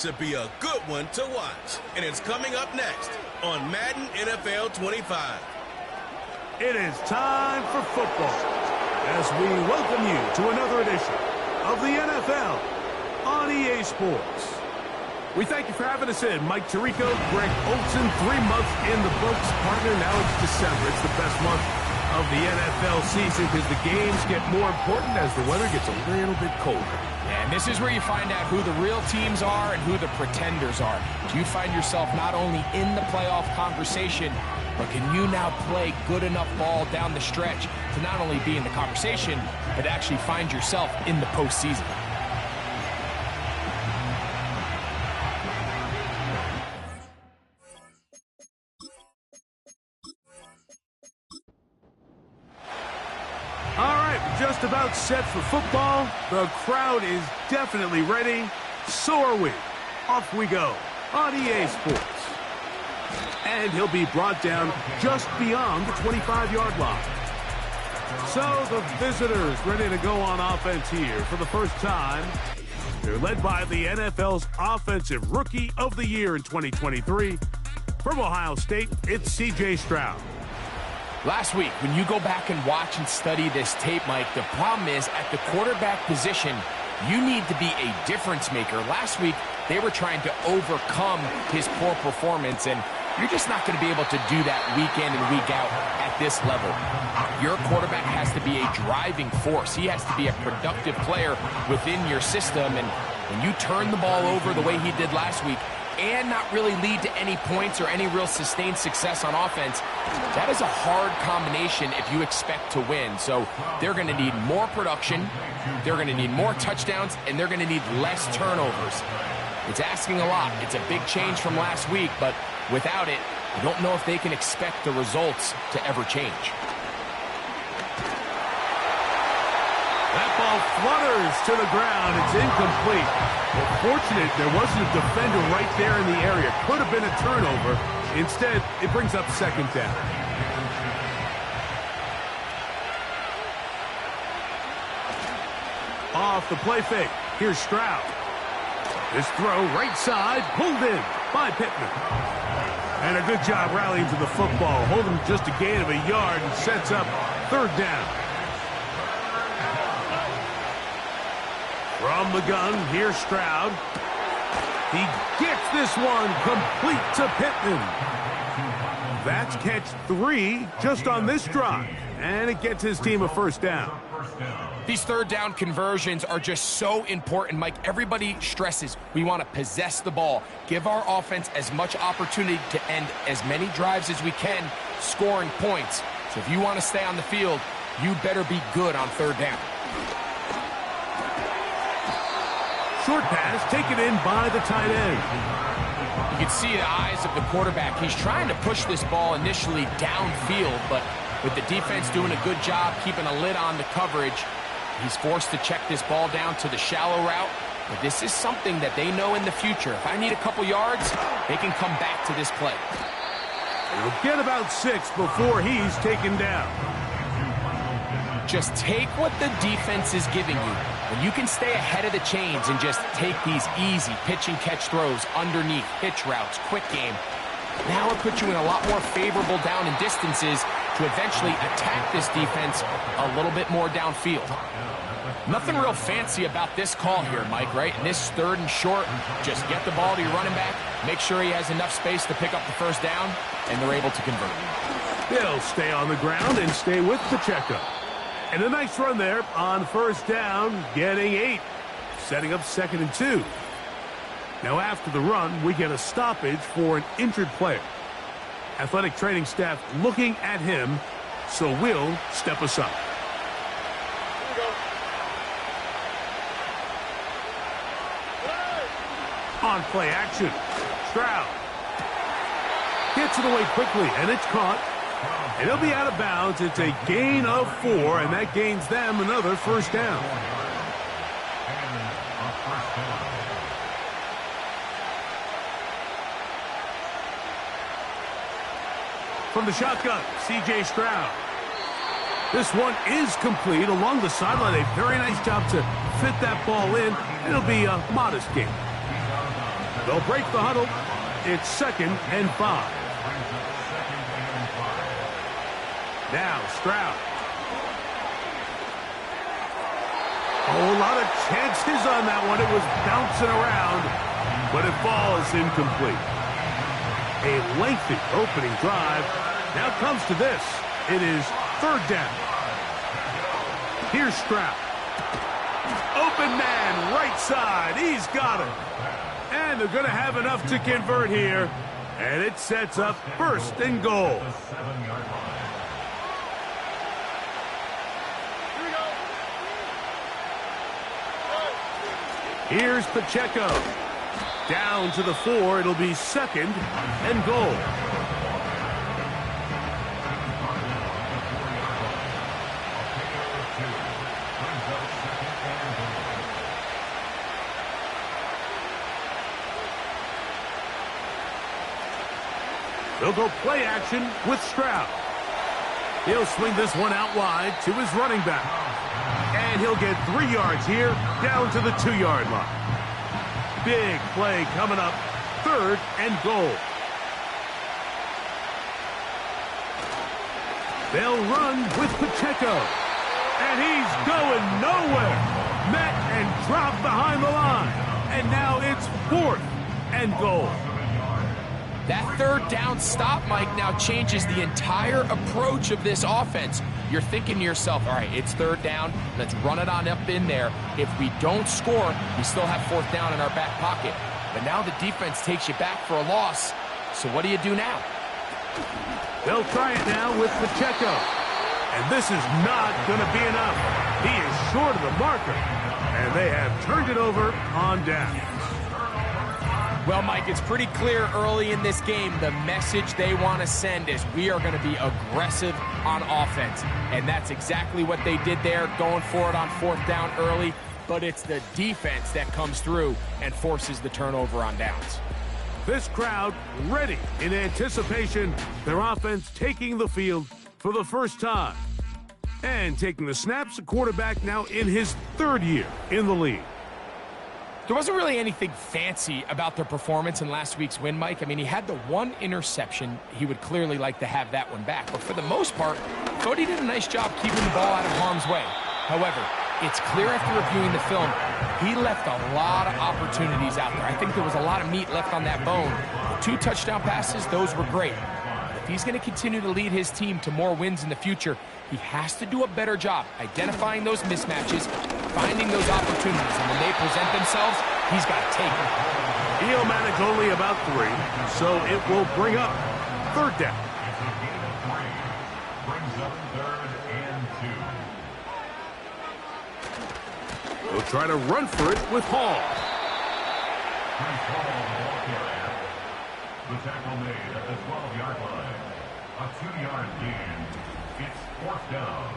should be a good one to watch. And it's coming up next on Madden NFL 25. It is time for football as we welcome you to another edition of the NFL on EA Sports. We thank you for having us in. Mike Tirico, Greg Olsen, 3 months in the books. Partner, now it's December. It's the best month of the NFL season because the games get more important as the weather gets a little bit colder. And this is where you find out who the real teams are and who the pretenders are. Do you find yourself not only in the playoff conversation, but can you now play good enough ball down the stretch to not only be in the conversation, but actually find yourself in the postseason? Just about set for football. The crowd is definitely ready. So are we. Off we go on EA Sports. And he'll be brought down just beyond the 25-yard line. So the visitors ready to go on offense here for the first time. They're led by the NFL's Offensive Rookie of the Year in 2023. From Ohio State, it's C.J. Stroud. Last week, when you go back and watch and study this tape, Mike, the problem is at the quarterback position, you need to be a difference maker. Last week, they were trying to overcome his poor performance, and you're just not going to be able to do that week in and week out at this level. Your quarterback has to be a driving force. He has to be a productive player within your system, and when you turn the ball over the way he did last week, and not really lead to any points or any real sustained success on offense, that is a hard combination if you expect to win. So they're going to need more production, they're going to need more touchdowns, and they're going to need less turnovers. It's asking a lot. It's a big change from last week, but without it, I don't know if they can expect the results to ever change. That ball flutters to the ground. It's incomplete. Well, fortunate there wasn't a defender right there in the area. Could have been a turnover. Instead, it brings up second down. Off the play fake. Here's Stroud. This throw right side, pulled in by Pittman. And a good job rallying to the football. Holding just a gain of a yard and sets up third down. From the gun, here's Stroud. He gets this one complete to Pittman. That's catch 3 just on this drive. And it gets his team a first down. These third down conversions are just so important, Mike. Everybody stresses we want to possess the ball, give our offense as much opportunity to end as many drives as we can, scoring points. So if you want to stay on the field, you better be good on third down. Short pass taken in by the tight end. You can see the eyes of the quarterback. He's trying to push this ball initially downfield, but with the defense doing a good job keeping a lid on the coverage, he's forced to check this ball down to the shallow route. But this is something that they know in the future. If I need a couple yards, they can come back to this play. He'll get about 6 before he's taken down. Just take what the defense is giving you. When you can stay ahead of the chains and just take these easy pitch and catch throws underneath, hitch routes, quick game, now it puts you in a lot more favorable down and distances to eventually attack this defense a little bit more downfield. Nothing real fancy about this call here, Mike, right? And this third and short, just get the ball to your running back, make sure he has enough space to pick up the first down, and they're able to convert. He'll stay on the ground and stay with the checkup. And a nice run there on first down, getting 8, setting up 2nd and 2. Now after the run, we get a stoppage for an injured player. Athletic training staff looking at him, so we'll step aside. On play action, Stroud gets it away quickly, and it's caught. And he'll be out of bounds. It's a gain of 4, and that gains them another first down. From the shotgun, C.J. Stroud. This one is complete along the sideline. A very nice job to fit that ball in. It'll be a modest gain. They'll break the huddle. It's 2nd and 5. Now Stroud. Oh, a lot of chances on that one. It was bouncing around, but it falls incomplete. A lengthy opening drive. Now comes to this. It is 3rd down. Here's Stroud. Open man, right side. He's got it. And they're going to have enough to convert here. And it sets up 1st and goal. Here's Pacheco. Down to the 4. It'll be 2nd and goal. They'll go play action with Stroud. He'll swing this one out wide to his running back. And he'll get 3 yards here, down to the 2-yard line. Big play coming up, 3rd and goal. They'll run with Pacheco. And he's going nowhere. Met and dropped behind the line. And now it's 4th and goal. That 3rd down stop, Mike, now changes the entire approach of this offense. You're thinking to yourself, all right, it's 3rd down. Let's run it on up in there. If we don't score, we still have 4th down in our back pocket. But now the defense takes you back for a loss. So what do you do now? They'll try it now with Pacheco. And this is not going to be enough. He is short of the marker. And they have turned it over on down. Well, Mike, it's pretty clear early in this game the message they want to send is we are going to be aggressive on offense. And that's exactly what they did there, going for it on 4th down early. But it's the defense that comes through and forces the turnover on downs. This crowd ready in anticipation. Their offense taking the field for the first time. And taking the snaps, the quarterback now in his 3rd year in the league. There wasn't really anything fancy about their performance in last week's win, Mike. I mean, he had the 1 interception. He would clearly like to have that one back. But for the most part, I thought he did a nice job keeping the ball out of harm's way. However, it's clear after reviewing the film, he left a lot of opportunities out there. I think there was a lot of meat left on that bone. The 2 touchdown passes, those were great. But if he's going to continue to lead his team to more wins in the future, he has to do a better job identifying those mismatches, finding those opportunities, and when they present themselves, he's got to take them. He'll manage only about 3, so it will bring up 3rd down. They'll try to run for it with Hall. The tackle made at the 12-yard line. A 2-yard gain. It's 4th down.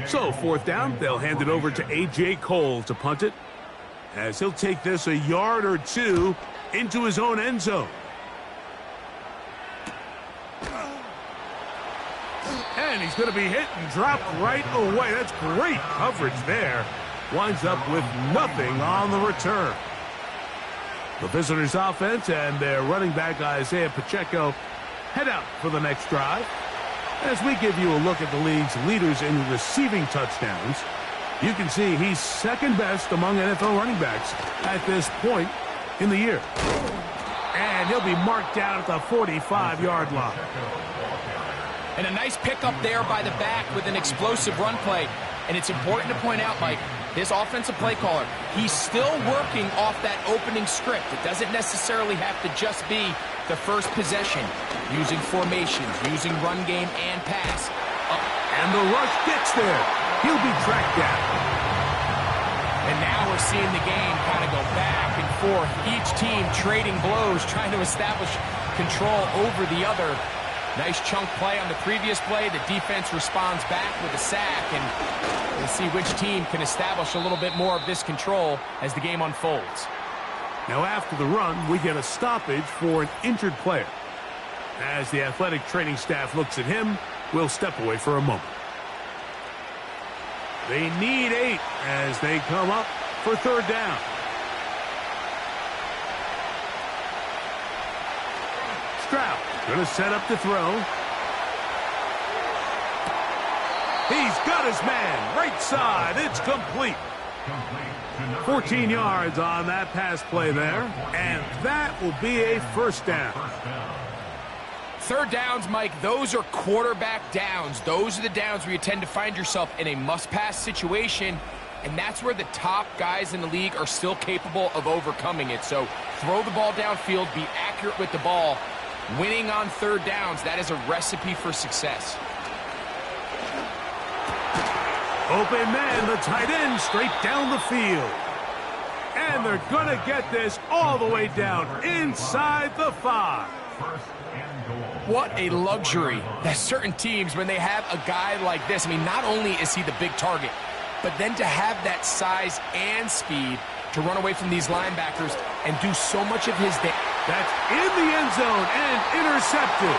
So 4th down, they'll hand it over to A.J. Cole to punt it, as he'll take this a yard or 2 into his own end zone. And he's going to be hit and dropped right away. That's great coverage there. Winds up with nothing on the return. The visitors' offense and their running back Isaiah Pacheco head out for the next drive. As we give you a look at the league's leaders in receiving touchdowns, you can see he's 2nd best among NFL running backs at this point in the year. And he'll be marked down at the 45-yard line. And a nice pickup there by the back with an explosive run play. And it's important to point out, Mike, this offensive play caller, he's still working off that opening script. It doesn't necessarily have to just be the first possession, using formations, using run game and pass. And the rush gets there. He'll be tracked down. And now we're seeing the game kind of go back and forth. Each team trading blows, trying to establish control over the other. Nice chunk play on the previous play. The defense responds back with a sack, and we'll see which team can establish a little bit more of this control as the game unfolds. Now after the run, we get a stoppage for an injured player. As the athletic training staff looks at him, we'll step away for a moment. They need 8 as they come up for third down. Stroud going to set up to throw. He's got his man right side. It's complete. 14 yards on that pass play there, and that will be a first down. Third downs, Mike, those are quarterback downs. Those are the downs where you tend to find yourself in a must-pass situation, and that's where the top guys in the league are still capable of overcoming it. So throw the ball downfield, be accurate with the ball. Winning on third downs, that is a recipe for success. Open man, the tight end, straight down the field. And they're going to get this all the way down inside the 5. What a luxury that certain teams, when they have a guy like this, I mean, not only is he the big target, but then to have that size and speed to run away from these linebackers and do so much of his day. That's in the end zone and intercepted.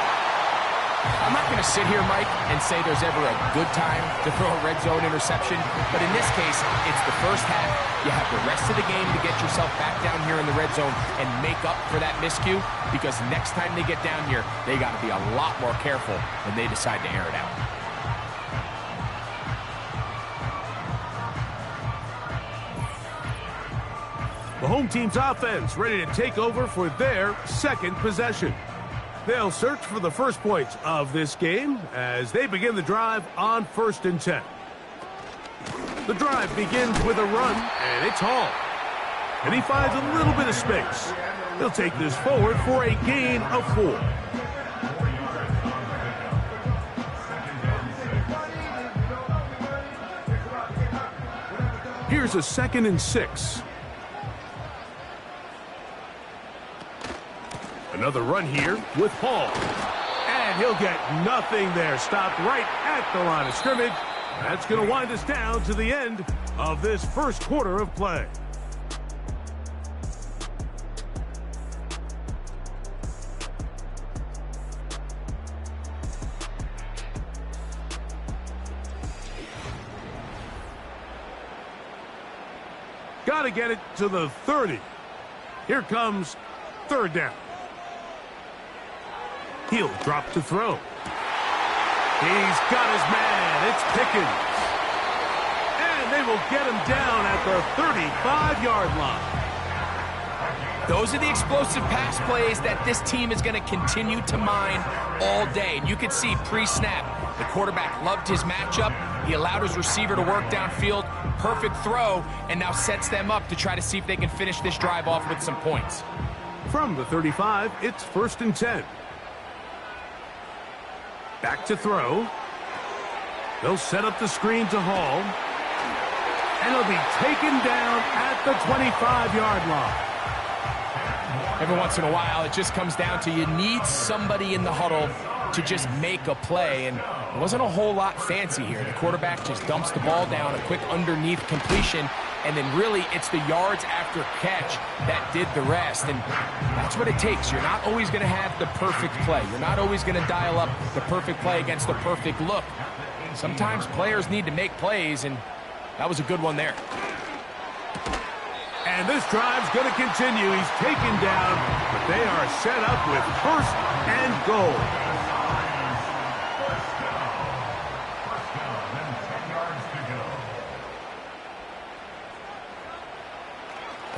I'm not going to sit here, Mike, and say there's ever a good time to throw a red zone interception, but in this case, it's the first half. You have the rest of the game to get yourself back down here in the red zone and make up for that miscue, because next time they get down here, they got to be a lot more careful when they decide to air it out. The home team's offense ready to take over for their second possession. They'll search for the first points of this game as they begin the drive on 1st and 10. The drive begins with a run, and it's Hall. And he finds a little bit of space. He'll take this forward for a gain of 4. Here's a 2nd and 6. Another run here with Hall. And he'll get nothing there. Stopped right at the line of scrimmage. That's going to wind us down to the end of this first quarter of play. Got to get it to the 30. Here comes third down. He'll drop to throw. He's got his man. It's Pickens. And they will get him down at the 35-yard line. Those are the explosive pass plays that this team is going to continue to mine all day. And you could see pre-snap, the quarterback loved his matchup. He allowed his receiver to work downfield. Perfect throw, and now sets them up to try to see if they can finish this drive off with some points. From the 35, it's 1st and 10. Back to throw. They'll set up the screen to Hall. And he'll be taken down at the 25-yard line. Every once in a while, it just comes down to you need somebody in the huddle to just make a play. And it wasn't a whole lot fancy here. The quarterback just dumps the ball down, a quick underneath completion, and then really it's the yards after catch that did the rest. And that's what it takes. You're not always going to have the perfect play. You're not always going to dial up the perfect play against the perfect look. Sometimes players need to make plays, and that was a good one there. And this drive's going to continue. He's taken down, but they are set up with 1st and goal.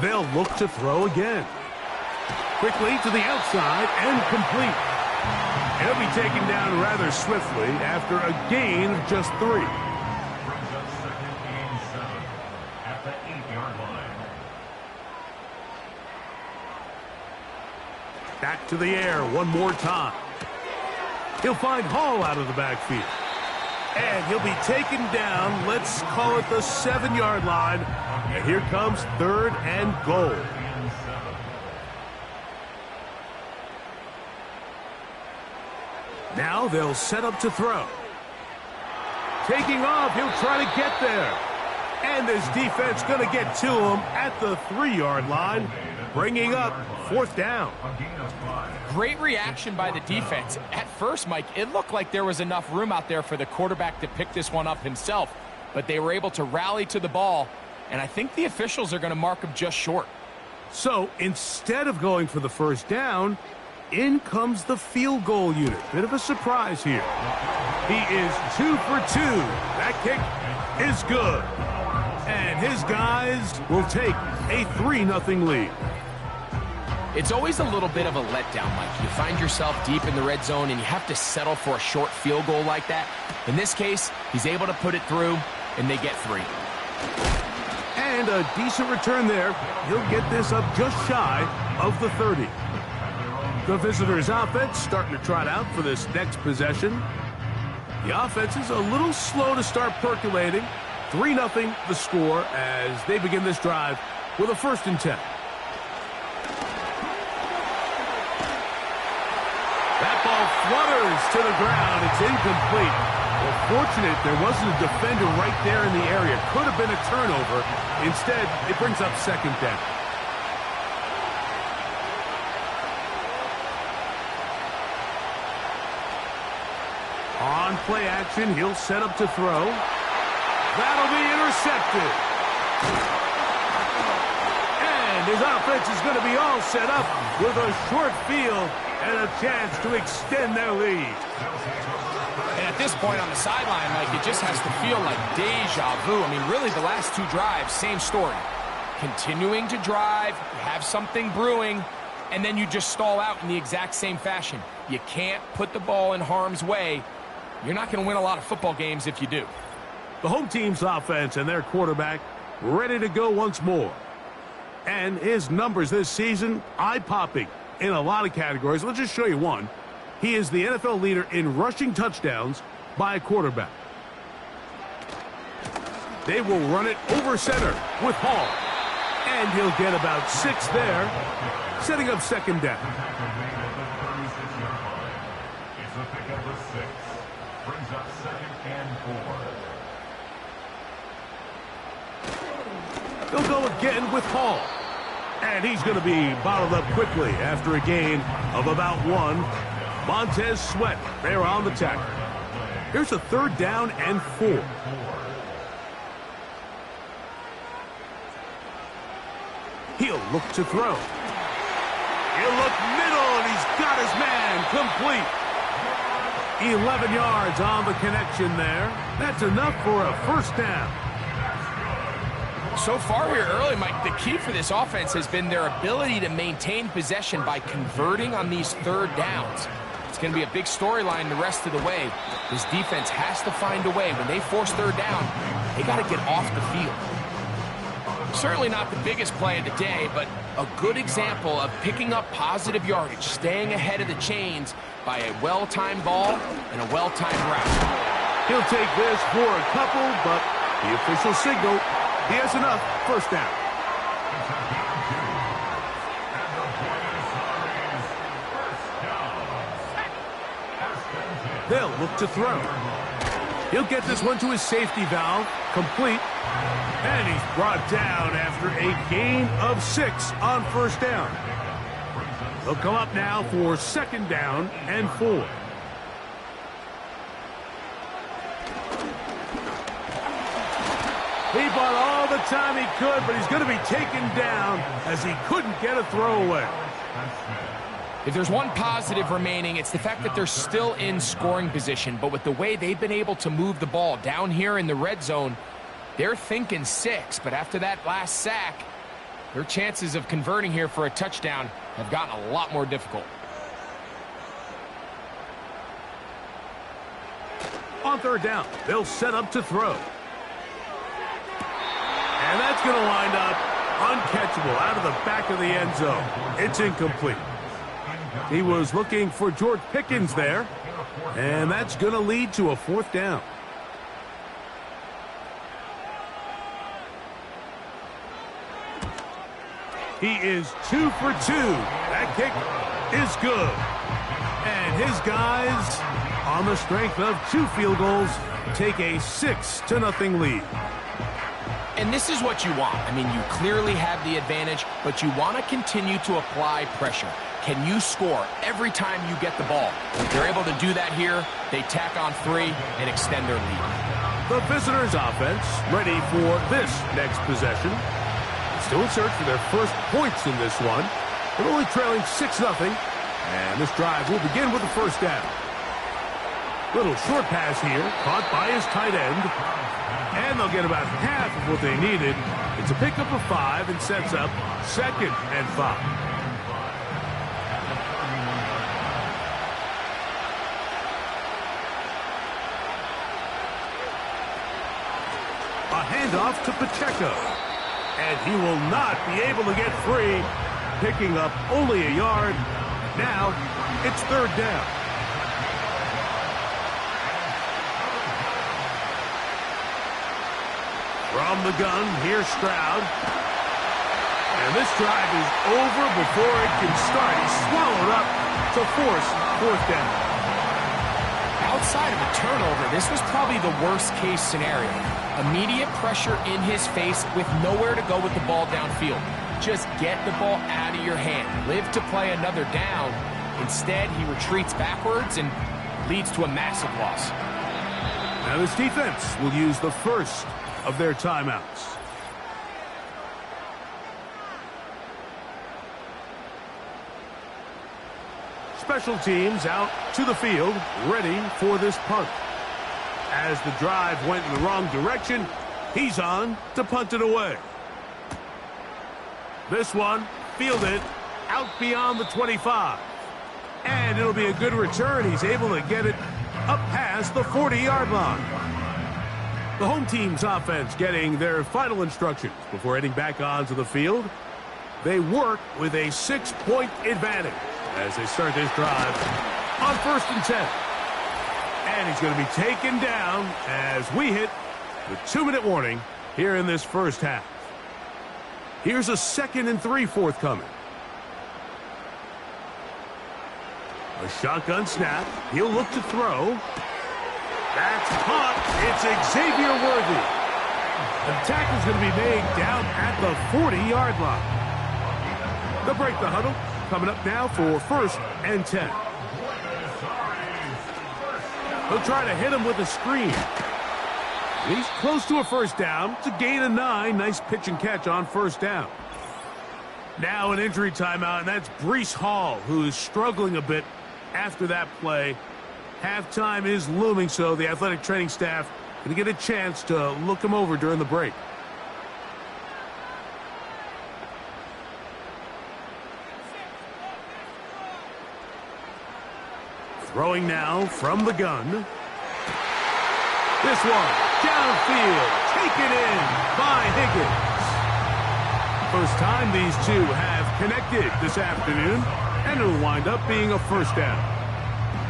They'll look to throw again. Quickly to the outside and complete. He'll be taken down rather swiftly after a gain of just 3. Brings us 2nd and 7 at the 8-yard line. Back to the air one more time. He'll find Hall out of the backfield. And he'll be taken down, let's call it the 7-yard line. And here comes 3rd and goal. Now they'll set up to throw. Taking off, he'll try to get there. And this defense going to get to him at the 3-yard line, bringing up 4th down. Great reaction by the defense. At first, Mike, it looked like there was enough room out there for the quarterback to pick this one up himself. but they were able to rally to the ball, and I think the officials are going to mark them just short. So instead of going for the first down, in comes the field goal unit. Bit of a surprise here. He is 2 for 2. That kick is good. And his guys will take a 3-0 lead. It's always a little bit of a letdown, Mike. You find yourself deep in the red zone and you have to settle for a short field goal like that. In this case, he's able to put it through, and they get 3. And a decent return there. He'll get this up just shy of the 30. The visitors' offense starting to trot out for this next possession. The offense is a little slow to start percolating. 3-0 the score as they begin this drive with a 1st and 10. That ball flutters to the ground. It's incomplete. Well, fortunate there wasn't a defender right there in the area. Could have been a turnover. Instead, it brings up 2nd down. On play action, he'll set up to throw. That'll be intercepted. And his offense is going to be all set up with a short field and a chance to extend their lead. And at this point on the sideline, Mike, it just has to feel like deja vu. I mean, really, the last 2 drives, same story. Continuing to drive, have something brewing, and then you just stall out in the exact same fashion. You can't put the ball in harm's way. You're not going to win a lot of football games if you do. The home team's offense and their quarterback ready to go once more. And his numbers this season, eye-popping in a lot of categories. Let's just show you one. He is the NFL leader in rushing touchdowns by a quarterback. They will run it over center with Hall. And he'll get about 6 there, setting up 2nd down. It's a pickup of 6. Brings up 2nd and 4. He'll go again with Hall. And he's going to be bottled up quickly after a gain of about 1. Montez Sweat there on the tackle. Here's a 3rd down and 4. He'll look to throw. He'll look middle, and he's got his man complete. 11 yards on the connection there. That's enough for a 1st down. So far here early, Mike, the key for this offense has been their ability to maintain possession by converting on these 3rd downs. It's going to be a big storyline the rest of the way. This defense has to find a way. When they force 3rd down, they got to get off the field. Certainly not the biggest play of the day, but a good example of picking up positive yardage, staying ahead of the chains by a well-timed ball and a well-timed route. He'll take this for a couple, but the official signal, he has enough. 1st down. They'll look to throw. He'll get this one to his safety valve, complete. And he's brought down after a gain of 6 on 1st down. They'll come up now for 2nd down and 4. He bought all the time he could, but he's going to be taken down as he couldn't get a throwaway. If there's one positive remaining, it's the fact that they're still in scoring position. But with the way they've been able to move the ball down here in the red zone, they're thinking 6. But after that last sack, their chances of converting here for a touchdown have gotten a lot more difficult. On 3rd down, they'll set up to throw. And that's going to wind up uncatchable out of the back of the end zone. It's incomplete. He was looking for George Pickens there, and that's going to lead to a 4th down. He is 2 for 2. That kick is good. And his guys, on the strength of 2 field goals, take a 6-0 lead. And this is what you want. I mean, you clearly have the advantage, but you want to continue to apply pressure. Can you score every time you get the ball? If they're able to do that here, they tack on 3 and extend their lead. The visitors' offense ready for this next possession. Still in search for their first points in this one. They're only trailing 6-0. And this drive will begin with the first down. Little short pass here, caught by his tight end. And they'll get about half of what they needed. It's a pickup of 5 and sets up 2nd and 5. A handoff to Pacheco. And he will not be able to get free, picking up only a yard. Now, it's 3rd down. From the gun, here's Stroud. And this drive is over before it can start. He's swallowed up to force 4th down. Outside of a turnover, this was probably the worst-case scenario. Immediate pressure in his face with nowhere to go with the ball downfield. Just get the ball out of your hand. Live to play another down. Instead, he retreats backwards and leads to a massive loss. Now this defense will use the first of their timeouts. Special teams out to the field, ready for this punt. As the drive went in the wrong direction, he's on to punt it away. This one, fielded out beyond the 25. And it'll be a good return. He's able to get it up past the 40-yard line. The home team's offense getting their final instructions before heading back onto the field. They work with a 6-point advantage as they start this drive on 1st and 10. And he's going to be taken down as we hit the 2-minute warning here in this first half. Here's a 2nd and 3 forthcoming. A shotgun snap. He'll look to throw. That's caught. It's Xavier Worthy. The tackle's going to be made down at the 40-yard line. They'll break the huddle. Coming up now for 1st and 10. They'll try to hit him with a screen. He's close to a 1st down. It's a gain of 9. Nice pitch and catch on 1st down. Now an injury timeout, and that's Breece Hall, who is struggling a bit after that play. Halftime is looming, so the athletic training staff going to get a chance to look him over during the break. Throwing now from the gun. This one, downfield, taken in by Higgins. First time these two have connected this afternoon, and it'll wind up being a 1st down.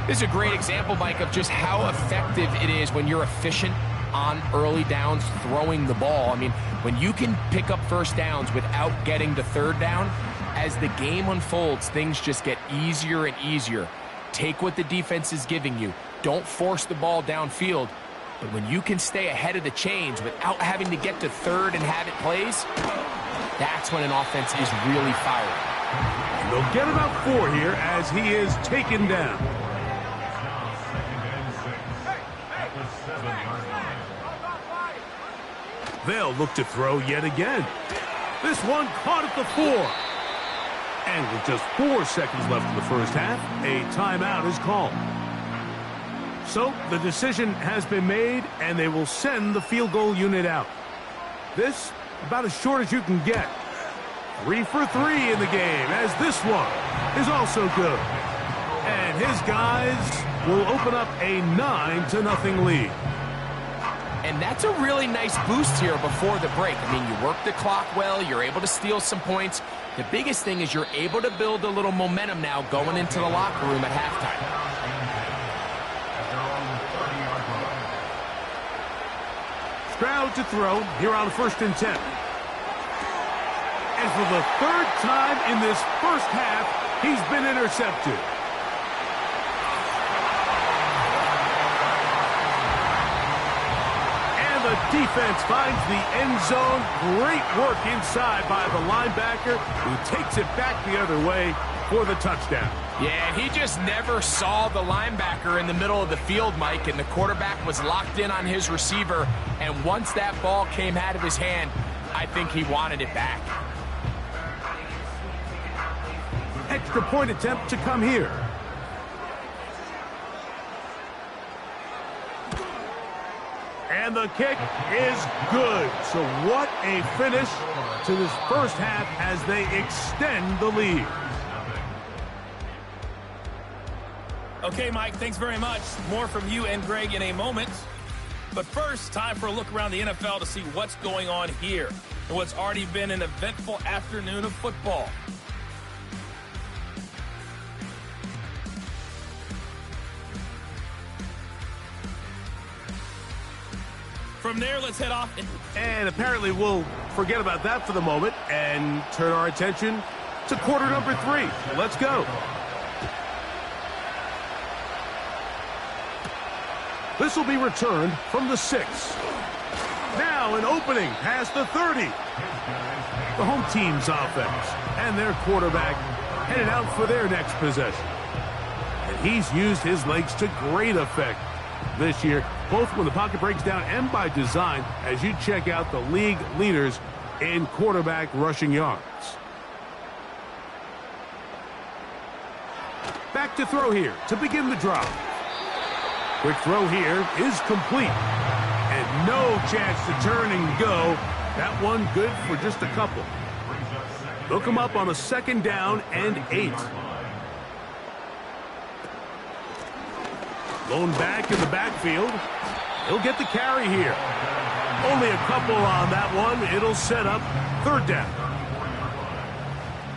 This is a great example, Mike, of just how effective it is when you're efficient on early downs throwing the ball. I mean, when you can pick up 1st downs without getting the 3rd down, as the game unfolds, things just get easier and easier. Take what the defense is giving you. Don't force the ball downfield. But when you can stay ahead of the chains without having to get to 3rd and have it plays, that's when an offense is really firing. And they'll get about 4 here as he is taken down. They'll look to throw yet again. This one caught at the 4. And with just 4 seconds left in the first half, a timeout is called. So the decision has been made, and they will send the field goal unit out. This, about as short as you can get. 3 for 3 in the game, as this one is also good. And his guys will open up a 9-0 lead. And that's a really nice boost here before the break. I mean, you work the clock well, you're able to steal some points. The biggest thing is you're able to build a little momentum now going into the locker room at halftime. Stroud to throw here on 1st and 10. And for the 3rd time in this first half, he's been intercepted. The defense finds the end zone. Great work inside by the linebacker, who takes it back the other way for the touchdown. Yeah, he just never saw the linebacker in the middle of the field, Mike, and the quarterback was locked in on his receiver, and once that ball came out of his hand, I think he wanted it back. Extra point attempt to come here. And the kick is good. So what a finish to this first half as they extend the lead. Okay, Mike, thanks very much. More from you and Greg in a moment. But first, time for a look around the NFL to see what's going on here and what's already been an eventful afternoon of football. From there, let's head off. And apparently we'll forget about that for the moment and turn our attention to quarter number 3. Let's go. This will be returned from the 6. Now an opening past the 30. The home team's offense and their quarterback headed out for their next possession. And he's used his legs to great effect this year, both when the pocket breaks down and by design, as you check out the league leaders in quarterback rushing yards. Back to throw here to begin the drive. Quick throw here is complete. And no chance to turn and go. That one good for just a couple. Look him up on a 2nd down and 8. Blown back in the backfield. He'll get the carry here. Only a couple on that one. It'll set up 3rd down.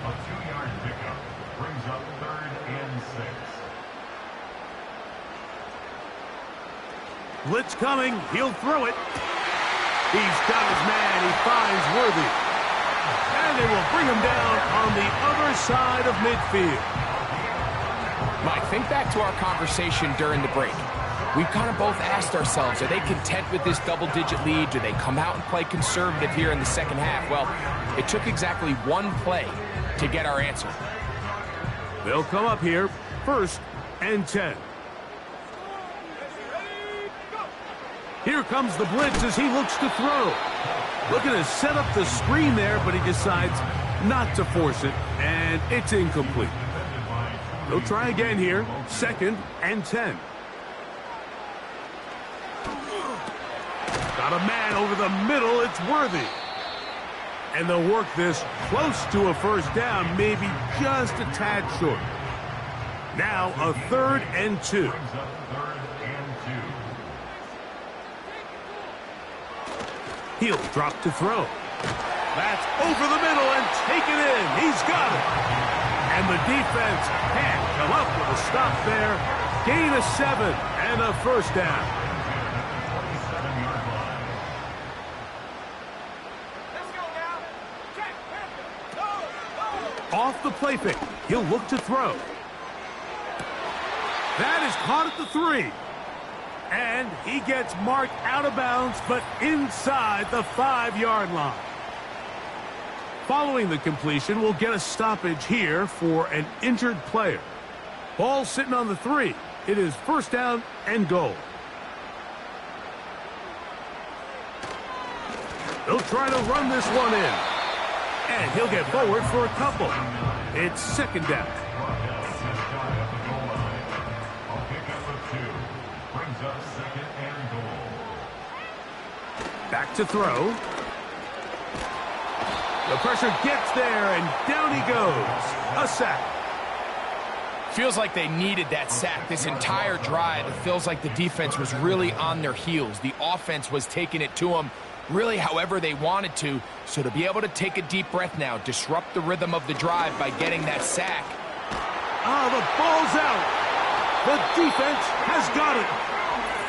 A 2-yard pickup brings up 3rd and 6. Blitz coming. He'll throw it. He's got his man. He finds Worthy. And they will bring him down on the other side of midfield. Mike, think back to our conversation during the break. We've kind of both asked ourselves, are they content with this double-digit lead? Do they come out and play conservative here in the second half? Well, it took exactly one play to get our answer. They'll come up here, 1st and 10. Here comes the blitz as he looks to throw. Looking to set up the screen there, but he decides not to force it, and it's incomplete. They'll try again here, 2nd and 10. Got a man over the middle, it's Worthy. And they'll work this close to a 1st down, maybe just a tad short. Now a 3rd and 2. He'll drop to throw. That's over the middle and taken in. He's got it. And the defense can't come up with a stop there. Gain of 7 and a 1st down. Off the play fake. He'll look to throw. That is caught at the 3. And he gets marked out of bounds, but inside the 5-yard line. Following the completion, we'll get a stoppage here for an injured player. Ball sitting on the 3. It is 1st down and goal. They'll try to run this one in. And he'll get forward for a couple. It's 2nd down. Back to throw. The pressure gets there, and down he goes. A sack. Feels like they needed that sack this entire drive. It feels like the defense was really on their heels. The offense was taking it to them really however they wanted to. So to be able to take a deep breath now, disrupt the rhythm of the drive by getting that sack. Oh, the ball's out. The defense has got it.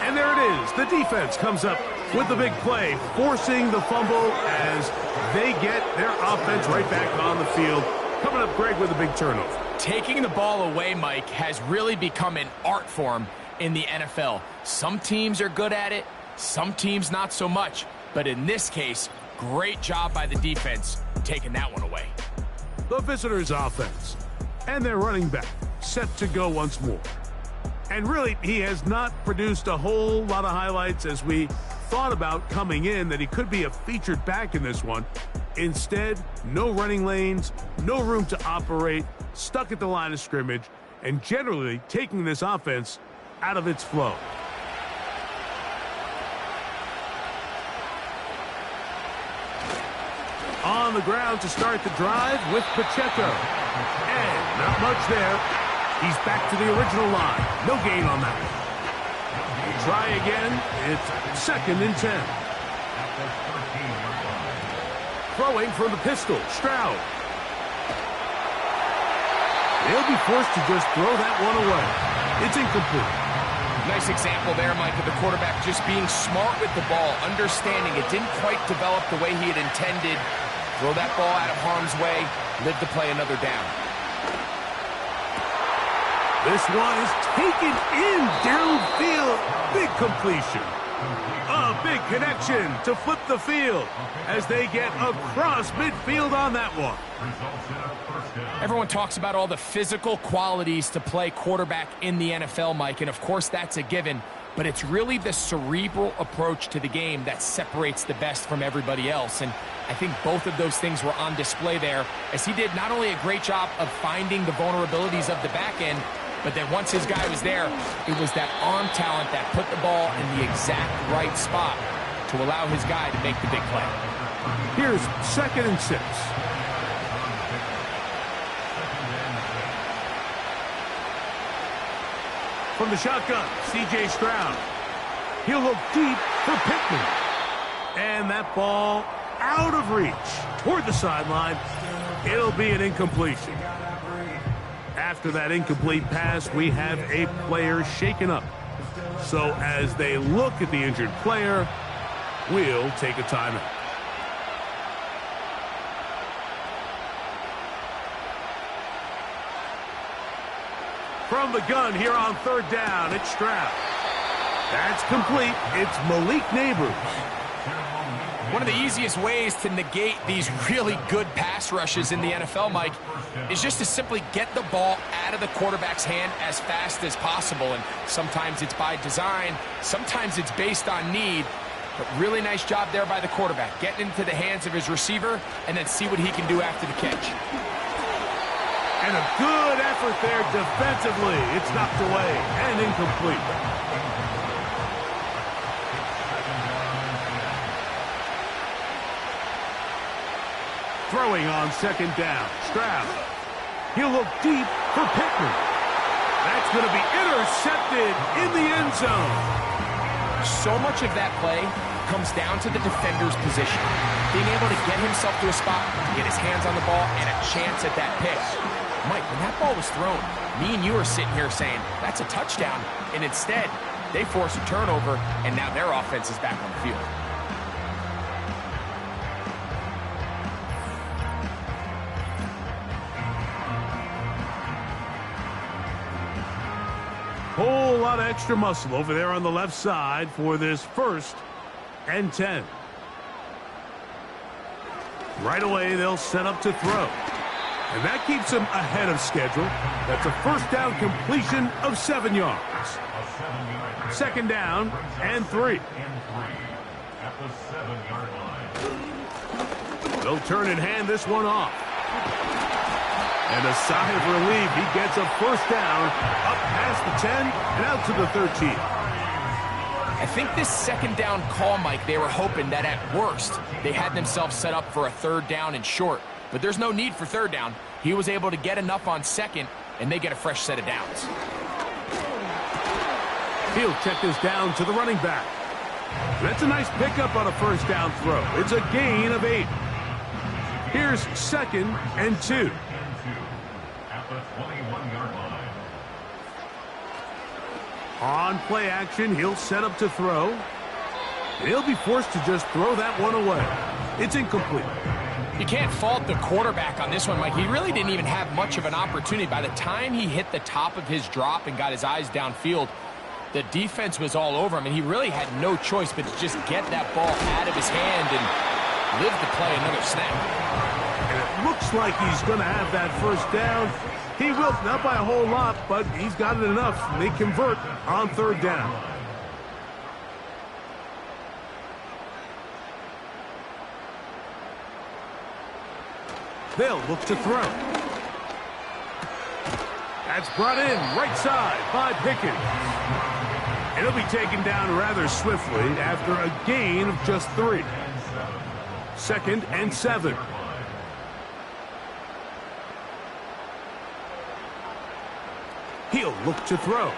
And there it is. The defense comes up with the big play, forcing the fumble as they get their offense right back on the field. Coming up, Greg, with a big turnover. Taking the ball away, Mike, has really become an art form in the NFL. Some teams are good at it, some teams not so much. But in this case, great job by the defense taking that one away. The visitors' offense and their running back set to go once more. And really, he has not produced a whole lot of highlights as we thought about coming in that he could be a featured back in this one. Instead, no running lanes, no room to operate, stuck at the line of scrimmage, and generally taking this offense out of its flow. On the ground to start the drive with Pacheco. And not much there. He's back to the original line. No gain on that one. Try again. It's 2nd and 10. Throwing from the pistol. Stroud. They'll be forced to just throw that one away. It's incomplete. Nice example there, Mike, of the quarterback just being smart with the ball, understanding it didn't quite develop the way he had intended. Throw that ball out of harm's way, live to play another down. This one is taken in downfield. Big completion. A big connection to flip the field as they get across midfield on that one. Everyone talks about all the physical qualities to play quarterback in the NFL, Mike, and of course that's a given, but it's really the cerebral approach to the game that separates the best from everybody else, and I think both of those things were on display there as he did not only a great job of finding the vulnerabilities of the back end, but then once his guy was there, it was that arm talent that put the ball in the exact right spot to allow his guy to make the big play. Here's 2nd and 6. From the shotgun, C.J. Stroud. He'll look deep for Pittman. And that ball out of reach toward the sideline. It'll be an incompletion. After that incomplete pass, we have a player shaken up. So as they look at the injured player, we'll take a timeout. From the gun here on 3rd down, it's Stroud. That's complete. It's Malik Neighbors. One of the easiest ways to negate these really good pass rushes in the NFL, Mike, is just to simply get the ball out of the quarterback's hand as fast as possible. And sometimes it's by design, sometimes it's based on need. But really nice job there by the quarterback, getting into the hands of his receiver and then see what he can do after the catch. And a good effort there defensively. It's knocked away and incomplete. Throwing on 2nd down. Stroud. He'll look deep for Pittman. That's going to be intercepted in the end zone. So much of that play comes down to the defender's position. Being able to get himself to a spot, get his hands on the ball, and a chance at that pick. Mike, when that ball was thrown, me and you are sitting here saying, that's a touchdown. And instead, they force a turnover, and now their offense is back on the field. Whole lot of extra muscle over there on the left side for this 1st and 10. Right away, they'll set up to throw. And that keeps him ahead of schedule. That's a 1st down completion of 7 yards. 2nd down and 3. At the 7-yard line. They'll turn and hand this one off. And a sigh of relief. He gets a 1st down up past the 10 and out to the 13. I think this 2nd down call, Mike, they were hoping that at worst they had themselves set up for a 3rd down and short. But there's no need for 3rd down. He was able to get enough on 2nd, and they get a fresh set of downs. He'll check this down to the running back. That's a nice pickup on a 1st down throw. It's a gain of 8. Here's 2nd and 2. At the 21-yard line. On play action, he'll set up to throw. He'll be forced to just throw that one away. It's incomplete. You can't fault the quarterback on this one, Mike. He really didn't even have much of an opportunity. By the time he hit the top of his drop and got his eyes downfield, the defense was all over him, and he really had no choice but to just get that ball out of his hand and live to play another snap. And it looks like he's going to have that 1st down. He will, not by a whole lot, but he's got it enough. They convert on third down. They'll look to throw. That's brought in right side by Pickens. It'll be taken down rather swiftly after a gain of just 3. 2nd and 7. He'll look to throw.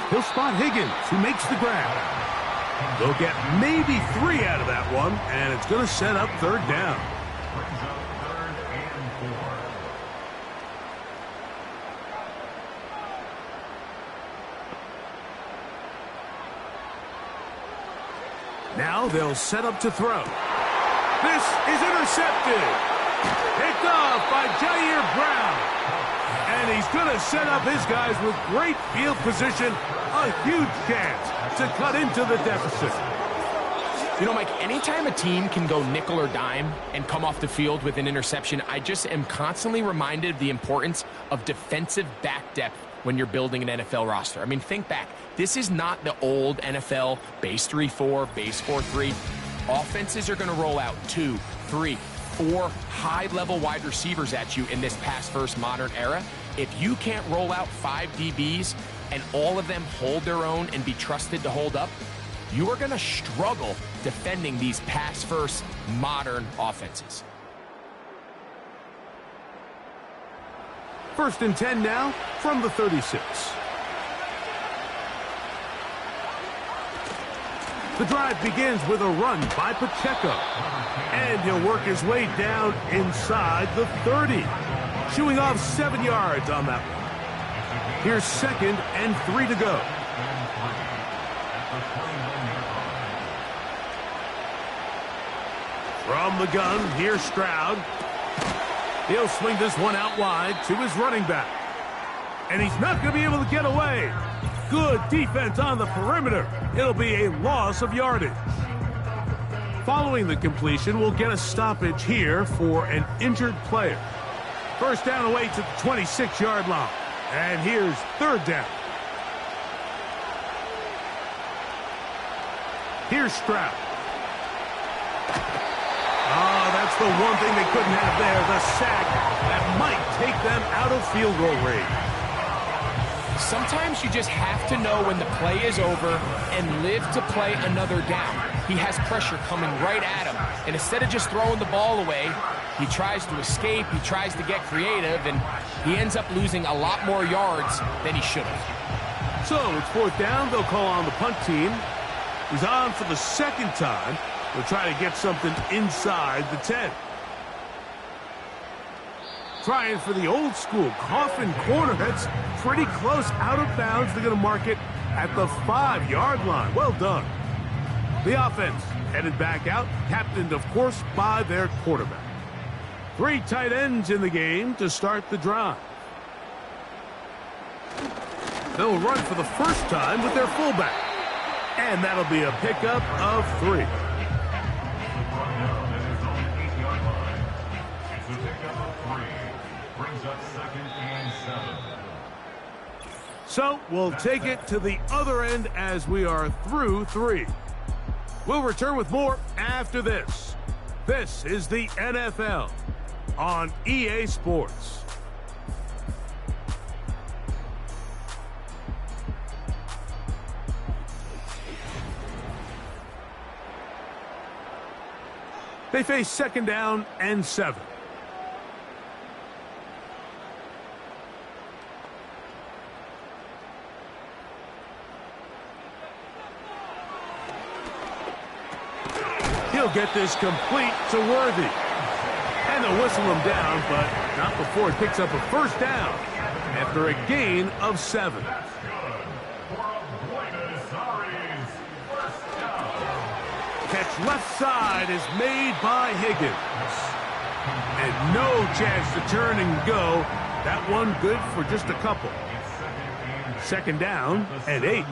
He'll spot Higgins, who makes the grab. They'll get maybe 3 out of that one, and it's going to set up third down. Now they'll set up to throw. This is intercepted. Picked off by Jair Brown. And he's going to set up his guys with great field position. A huge chance to cut into the deficit. You know, Mike, anytime a team can go nickel or dime and come off the field with an interception, I just am constantly reminded of the importance of defensive back depth when you're building an NFL roster. I mean, think back. This is not the old NFL base 3-4, base 4-3. Offenses are going to roll out 2, 3, 4 high-level wide receivers at you in this pass-first modern era. If you can't roll out 5 DBs and all of them hold their own and be trusted to hold up, you are going to struggle defending these pass-first modern offenses. 1st and 10 now from the 36. The drive begins with a run by Pacheco. And he'll work his way down inside the 30. Shooing off 7 yards on that one. Here's 2nd and 3 to go. From the gun, here's Stroud. He'll swing this one out wide to his running back. And he's not going to be able to get away. Good defense on the perimeter. It'll be a loss of yardage. Following the completion, we'll get a stoppage here for an injured player. First down away to the 26-yard line. And here's third down. Here's Stroud. Oh, that's the one thing they couldn't have there, the sack that might take them out of field goal range. Sometimes you just have to know when the play is over and live to play another down. He has pressure coming right at him, and instead of just throwing the ball away, he tries to escape, he tries to get creative, and he ends up losing a lot more yards than he should have. So it's 4th down. They'll call on the punt team. He's on for the 2nd time. They'll try to get something inside the 10. Trying for the old school coffin corner. That's pretty close out of bounds. They're going to mark it at the 5-yard line. Well done. The offense headed back out, captained, of course, by their quarterback. 3 tight ends in the game to start the drive. They'll run for the first time with their fullback. And that'll be a pickup of 3. So we'll take it to the other end as we are through 3. We'll return with more after this. This is the NFL on EA Sports. They face 2nd down and 7. He'll get this complete to Worthy. And they'll whistle him down, but not before he picks up a first down after a gain of 7. Catch left side is made by Higgins. And no chance to turn and go. That one good for just a couple. 2nd down and 8.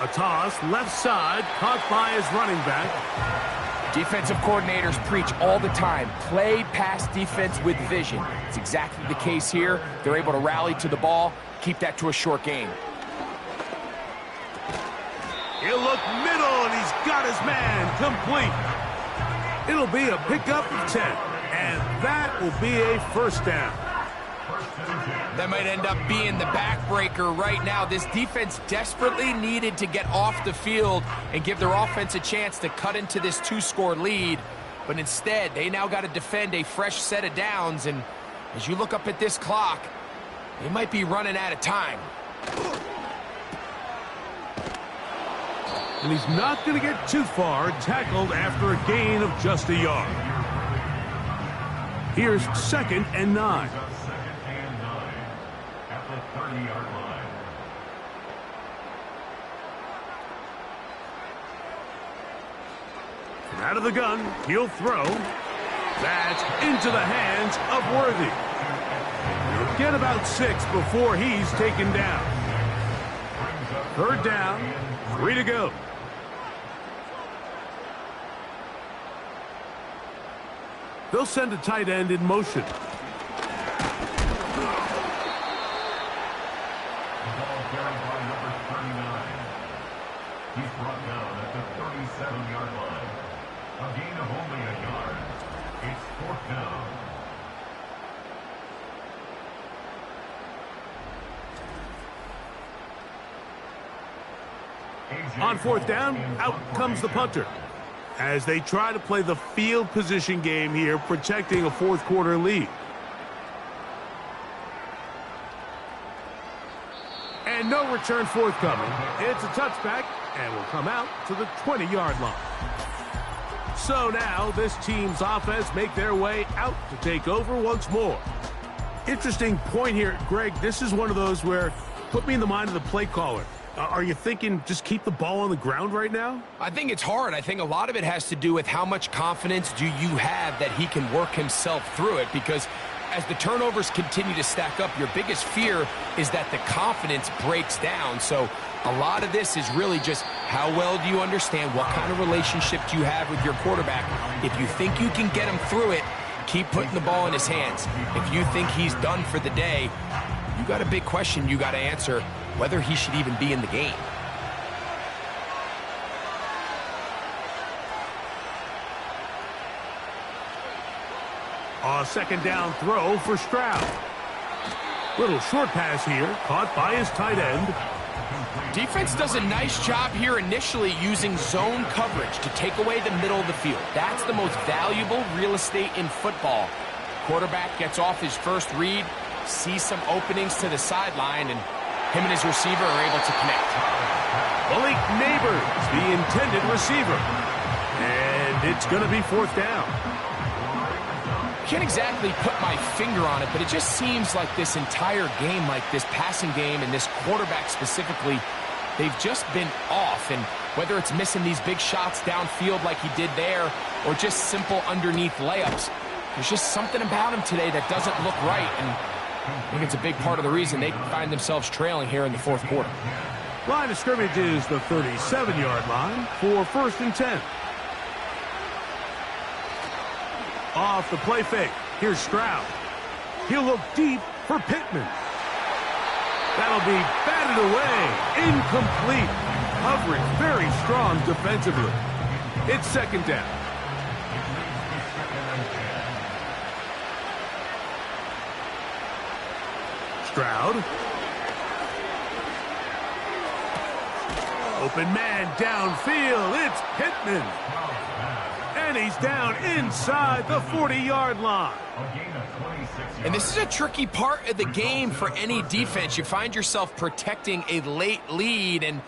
A toss, left side, caught by his running back. Defensive coordinators preach all the time, play pass defense with vision. It's exactly the case here. They're able to rally to the ball, keep that to a short gain. He'll look middle, and he's got his man complete. It'll be a pickup of 10, and that will be a first down. That might end up being the backbreaker right now. This defense desperately needed to get off the field and give their offense a chance to cut into this 2-score lead. But instead, they now got to defend a fresh set of downs. And as you look up at this clock, they might be running out of time. And he's not going to get too far, tackled after a gain of just a yard. Here's 2nd and 9. At the 30-yard line. And out of the gun, he'll throw. That's into the hands of Worthy. He'll get about 6 before he's taken down. 3rd down, 3 to go. They'll send a tight end in motion. He's brought down at the 37-yard line. A gain of only a yard. It's 4th down. On 4th down, out comes the punter. As they try to play the field position game here, protecting a 4th quarter lead. And no return forthcoming. It's a touchback, and will come out to the 20-yard line. So now this team's offense make their way out to take over once more. Interesting point here, Greg. This is one of those where, put me in the mind of the play caller. Are you thinking just keep the ball on the ground right now? I think it's hard. I think a lot of it has to do with how much confidence do you have that he can work himself through it, because as the turnovers continue to stack up, your biggest fear is that the confidence breaks down. So a lot of this is really just how well do you understand, what kind of relationship do you have with your quarterback. If you think you can get him through it, keep putting the ball in his hands. If you think he's done for the day, you got a big question you got to answer, whether he should even be in the game. A 2nd down throw for Stroud. Little short pass here, caught by his tight end. Defense does a nice job here initially using zone coverage to take away the middle of the field. That's the most valuable real estate in football. Quarterback gets off his first read, sees some openings to the sideline, and him and his receiver are able to connect. Malik Neighbors, the intended receiver. And it's going to be 4th down. Can't exactly put my finger on it, but it just seems like this entire game, like this passing game and this quarterback specifically, they've just been off. And whether it's missing these big shots downfield like he did there, or just simple underneath layups, there's just something about him today that doesn't look right. And I think it's a big part of the reason they find themselves trailing here in the 4th quarter. Line of scrimmage is the 37-yard line for 1st and 10. Off the play fake. Here's Stroud. He'll look deep for Pittman. That'll be batted away. Incomplete. Coverage very strong defensively. It's 2nd down. Stroud. Open man downfield. It's Pittman. And he's down inside the 40-yard line. And this is a tricky part of the game for any defense. You find yourself protecting a late lead, and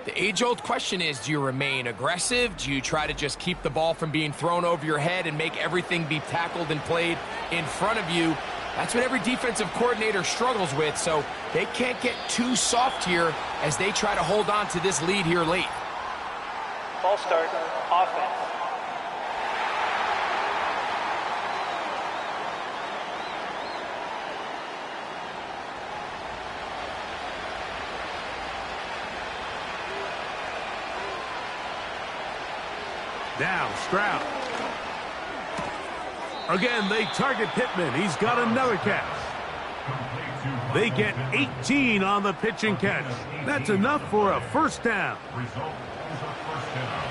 the age-old question is, do you remain aggressive? Do you try to just keep the ball from being thrown over your head and make everything be tackled and played in front of you? That's what every defensive coordinator struggles with, so they can't get too soft here as they try to hold on to this lead here late. False start, offense. Now Stroud. Again, they target Pittman. He's got another catch. They get 18 on the pitch and catch. That's enough for a first down. Result is a first down.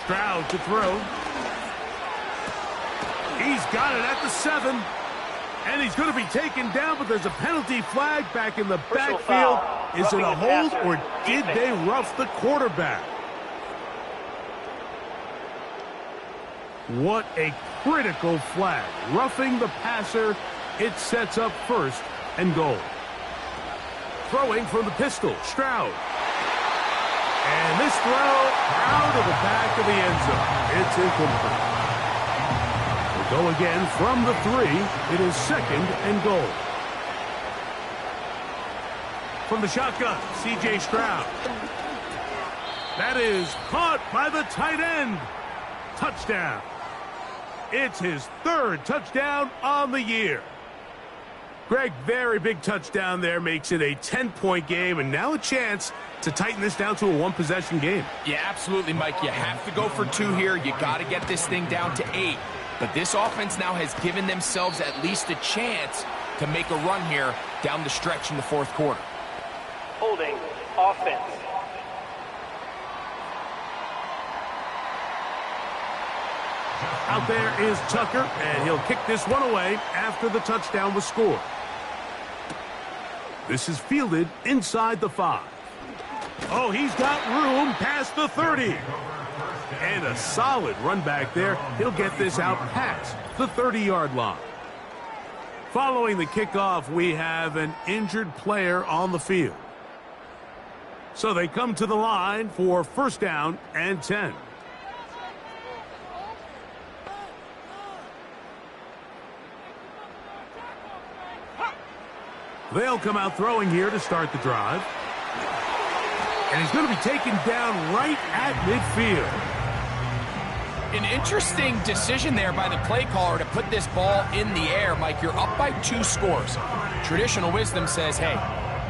Stroud to throw. He's got it at the 7. And he's going to be taken down, but there's a penalty flag back in the backfield. Is it a hold, or did they rough the quarterback? What a critical flag. Roughing the passer. It sets up first and goal. Throwing from the pistol, Stroud. And this throw out of the back of the end zone. It's incomplete. We'll go again from the 3. It is second and goal. From the shotgun, C.J. Stroud. That is caught by the tight end. Touchdown. It's his 3rd touchdown on the year. Greg, very big touchdown there, makes it a 10-point game, and now a chance to tighten this down to a 1-possession game. Yeah, absolutely, Mike. You have to go for 2 here. You got to get this thing down to 8. But this offense now has given themselves at least a chance to make a run here down the stretch in the 4th quarter. Holding offense. Out there is Tucker, and he'll kick this one away after the touchdown was scored. This is fielded inside the 5. Oh, he's got room past the 30. And a solid run back there. He'll get this out past the 30-yard line. Following the kickoff, we have an injured player on the field. So they come to the line for first down and 10. They'll come out throwing here to start the drive. And he's going to be taken down right at midfield. An interesting decision there by the play caller to put this ball in the air. Mike, you're up by 2 scores. Traditional wisdom says, hey,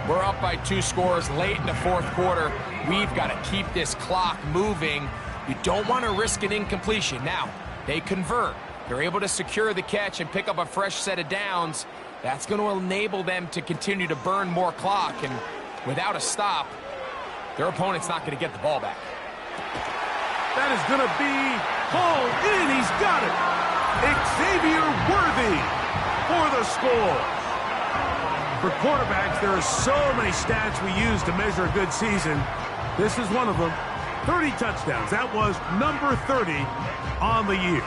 we're up by 2 scores late in the 4th quarter. We've got to keep this clock moving. You don't want to risk an incompletion. Now, they convert. They're able to secure the catch and pick up a fresh set of downs. That's going to enable them to continue to burn more clock. And without a stop, their opponent's not going to get the ball back. That is going to be hauled in. He's got it. Xavier Worthy for the score. For quarterbacks, there are so many stats we use to measure a good season. This is one of them. 30 touchdowns. That was number 30 on the year.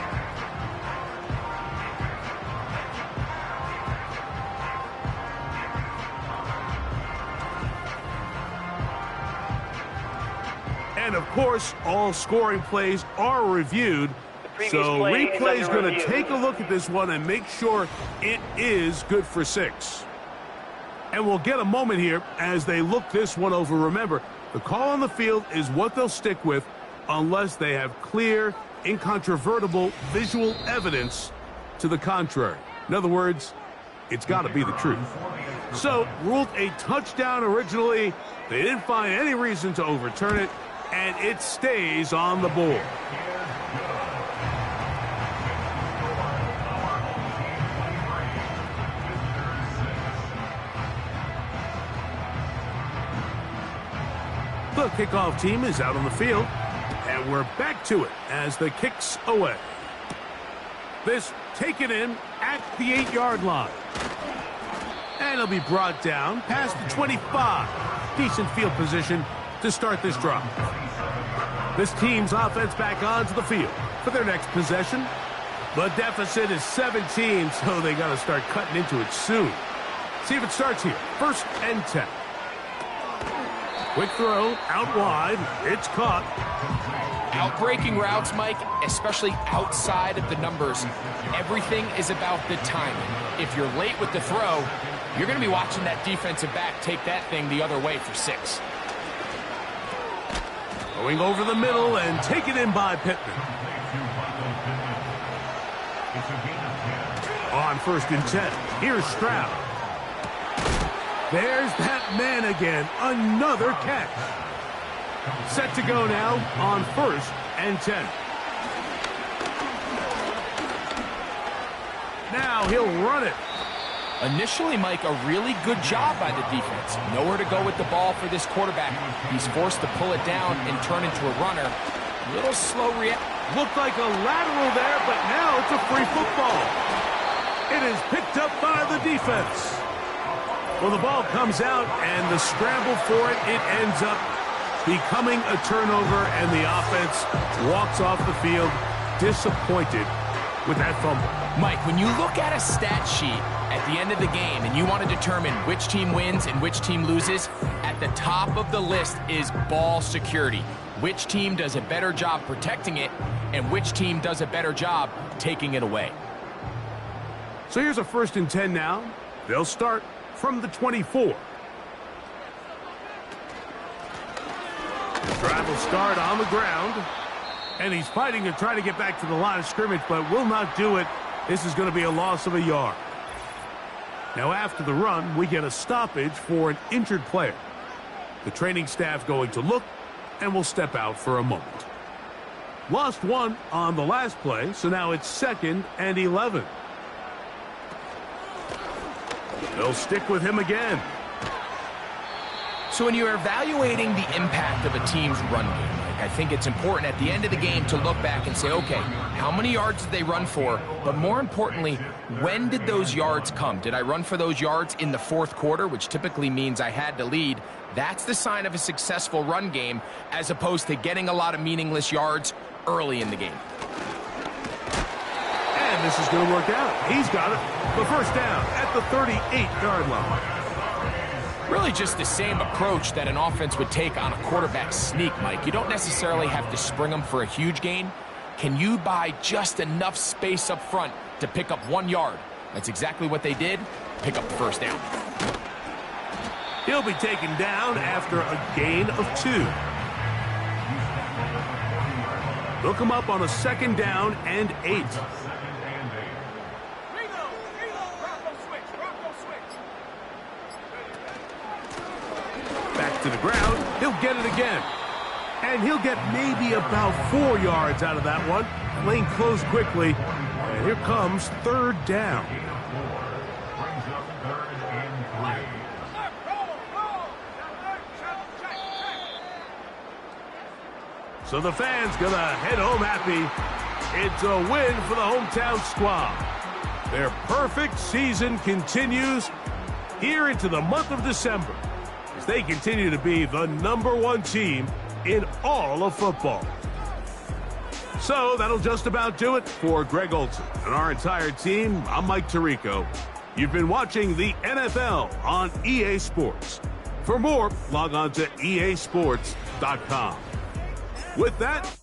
And, of course, all scoring plays are reviewed. So replay is going to take a look at this one and make sure it is good for 6. And we'll get a moment here as they look this one over. Remember, the call on the field is what they'll stick with unless they have clear, incontrovertible visual evidence to the contrary. In other words, it's got to be the truth. So, ruled a touchdown originally. They didn't find any reason to overturn it. And it stays on the board. The kickoff team is out on the field. And we're back to it as the kick's away. This taken in at the 8-yard line. And it'll be brought down past the 25. Decent field position to start this drive. This team's offense back onto the field for their next possession. The deficit is 17, so they got to start cutting into it soon. See if it starts here. First and 10. Quick throw, out wide. It's caught. Outbreaking routes, Mike, especially outside of the numbers, everything is about the timing. If you're late with the throw, you're going to be watching that defensive back take that thing the other way for 6. Going over the middle and taken in by Pittman. On first and 10, here's Stroud. There's that man again. Another catch. Set to go now on 1st and 10. Now he'll run it. Initially, Mike, a really good job by the defense. Nowhere to go with the ball for this quarterback. He's forced to pull it down and turn into a runner. Little slow react. Looked like a lateral there, but now it's a free football. It is picked up by the defense. Well, the ball comes out, and the scramble for it, it ends up becoming a turnover, and the offense walks off the field disappointed with that fumble. Mike, when you look at a stat sheet at the end of the game and you want to determine which team wins and which team loses, at the top of the list is ball security. Which team does a better job protecting it and which team does a better job taking it away. So here's a 1st and 10 now. They'll start from the 24. The drive will start on the ground. And he's fighting to try to get back to the line of scrimmage, but will not do it. This is going to be a loss of a yard. Now, after the run, we get a stoppage for an injured player. The training staff going to look and will step out for a moment. Lost one on the last play, so now it's 2nd and 11. They'll stick with him again. So when you're evaluating the impact of a team's run game, I think it's important at the end of the game to look back and say, okay, how many yards did they run for? But more importantly, when did those yards come? Did I run for those yards in the 4th quarter, which typically means I had to lead? That's the sign of a successful run game, as opposed to getting a lot of meaningless yards early in the game. And this is going to work out. He's got it. The 1st down at the 38-yard line. Really just the same approach that an offense would take on a quarterback sneak, Mike. You don't necessarily have to spring them for a huge gain. Can you buy just enough space up front to pick up 1 yard? That's exactly what they did. Pick up the 1st down. He'll be taken down after a gain of 2. They'll come up on a 2nd down and 8. Back to the ground. He'll get it again. And he'll get maybe about 4 yards out of that one. Lane closed quickly. And here comes 3rd down. So the fans gonna head home happy. It's a win for the hometown squad. Their perfect season continues here into the month of December, as they continue to be the #1 team in all of football. So that'll just about do it for Greg Olson and our entire team. I'm Mike Tirico. You've been watching the NFL on EA Sports. For more, log on to easports.com. With that,